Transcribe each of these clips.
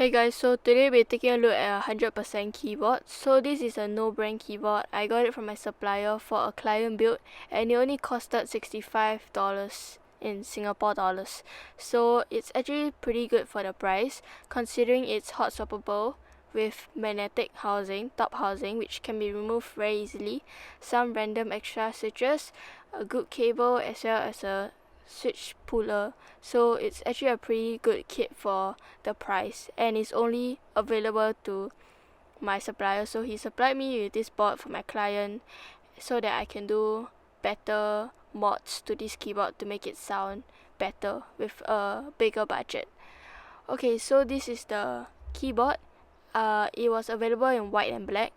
Hey guys, so today we're taking a look at a 100% keyboard. So this is a no brand keyboard. I got it from my supplier for a client build and it only costed $65 in Singapore dollars. So it's actually pretty good for the price considering it's hot swappable with magnetic housing, top housing, which can be removed very easily, some random extra switches, a good cable as well as a switch puller. So it's actually a pretty good kit for the price, and it's only available to my supplier. So he supplied me with this board for my client so that I can do better mods to this keyboard to make it sound better with a bigger budget. Okay, so this is the keyboard. It was available in white and black,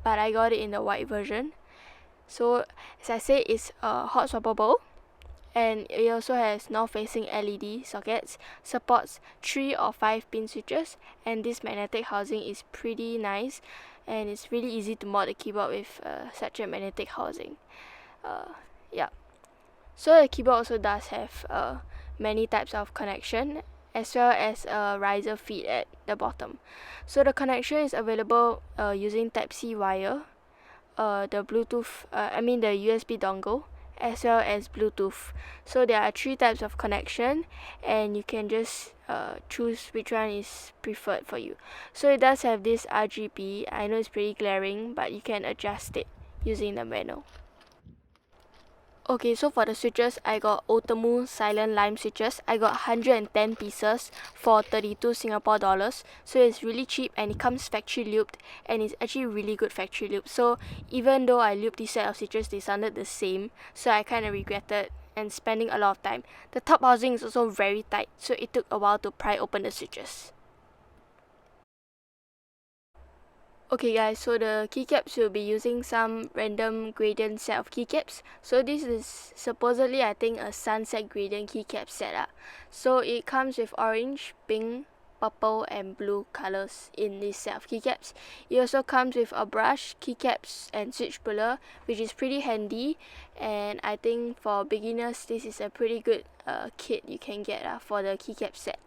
but I got it in the white version. So as I said, it's hot swappable, and it also has north-facing LED sockets, supports 3 or 5 pin switches, and this magnetic housing is pretty nice, and it's really easy to mod the keyboard with such a magnetic housing. Yeah. So the keyboard also does have many types of connection, as well as a riser feed at the bottom. So the connection is available using Type-C wire, the Bluetooth, the USB dongle, as well as Bluetooth. So there are 3 types of connection, and you can just choose which one is preferred for you. So it does have this RGB. I know it's pretty glaring, but you can adjust it using the manual. Okay, so for the switches, I got outemu silent lime switches. I got 110 pieces for 32 Singapore dollars. So it's really cheap, and it comes factory lubed, and it's actually really good factory lube. So even though I lubed this set of switches, they sounded the same. So I kind of regretted and spending a lot of time. The top housing is also very tight, so it took a while to pry open the switches. Okay guys, so the keycaps will be using some random gradient set of keycaps. So this is supposedly, I think, a sunset gradient keycap set. So it comes with orange, pink, purple and blue colors in this set of keycaps. It also comes with a brush, keycaps and switch puller, which is pretty handy, and I think for beginners this is a pretty good kit you can get for the keycap set.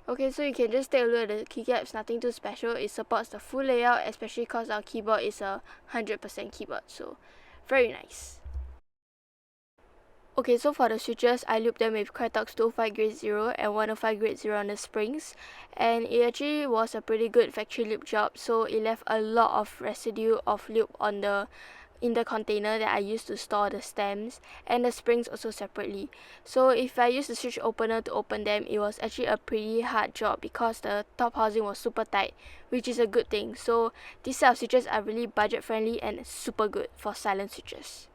Okay, so you can just take a look at the keycaps, nothing too special. It supports the full layout, especially because our keyboard is a 100% keyboard, so very nice. Okay, so for the switches, I looped them with Krytox 205 grade 0 and 105 grade 0 on the springs, and it actually was a pretty good factory loop job, so it left a lot of residue of loop on in the container that I used to store the stems, and the springs also separately. So if I use the switch opener to open them, it was actually a pretty hard job because the top housing was super tight, which is a good thing. So these set of switches are really budget friendly and super good for silent switches.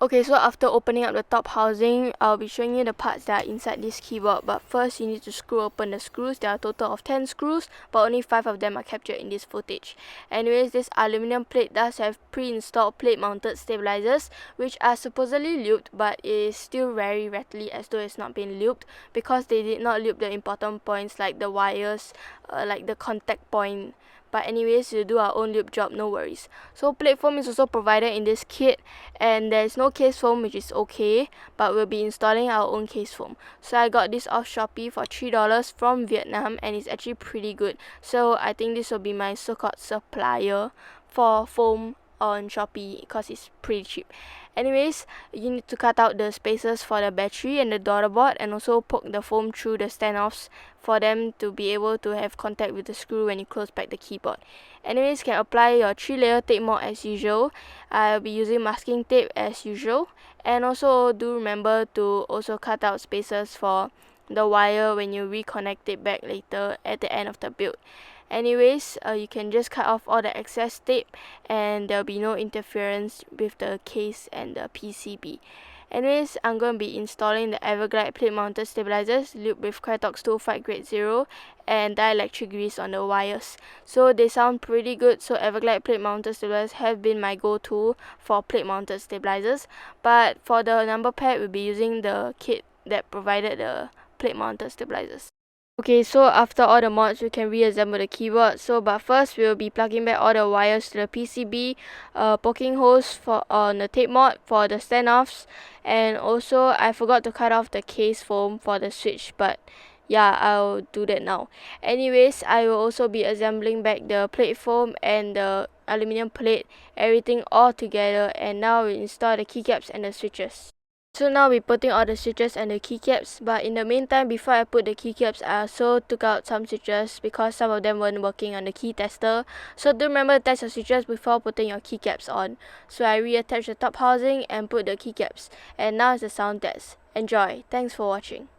Okay, so after opening up the top housing, I'll be showing you the parts that are inside this keyboard. But first, you need to screw open the screws. There are a total of 10 screws, but only 5 of them are captured in this footage. Anyways, this aluminum plate does have pre-installed plate-mounted stabilizers, which are supposedly lubed, but it is still very rattly as though it's not been lubed, because they did not lube the important points like the wires, like the contact point. But anyways, we'll do our own lube job, no worries. So plate foam is also provided in this kit, and there's no case foam, which is okay, but we'll be installing our own case foam. So I got this off Shopee for $3 from Vietnam, and it's actually pretty good. So I think this will be my so-called supplier for foam on Shopee because it's pretty cheap. Anyways, you need to cut out the spaces for the battery and the daughterboard, and also poke the foam through the standoffs for them to be able to have contact with the screw when you close back the keyboard. Anyways, you can apply your 3-layer tape mod as usual. I'll be using masking tape as usual, and also do remember to also cut out spaces for the wire when you reconnect it back later at the end of the build. Anyways, you can just cut off all the excess tape, and there'll be no interference with the case and the PCB. Anyways, I'm going to be installing the Everglide plate mounted stabilizers lubed with Krytox 205 grade 0 and Dielectric grease on the wires. So they sound pretty good, so Everglide plate mounted stabilizers have been my go-to for plate mounted stabilizers. But for the number pad, we'll be using the kit that provided the plate mounted stabilizers. Okay, so after all the mods, we can reassemble the keyboard. But first we'll be plugging back all the wires to the PCB, poking holes on the tape mod for the standoffs, and also I forgot to cut off the case foam for the switch, but yeah, I'll do that now. Anyways, I will also be assembling back the plate foam and the aluminium plate, everything all together, and now we install the keycaps and the switches. So now we're putting all the switches and the keycaps, but in the meantime, before I put the keycaps, I also took out some switches because some of them weren't working on the key tester. So do remember to test your switches before putting your keycaps on. So I reattached the top housing and put the keycaps, and now it's the sound test. Enjoy. Thanks for watching.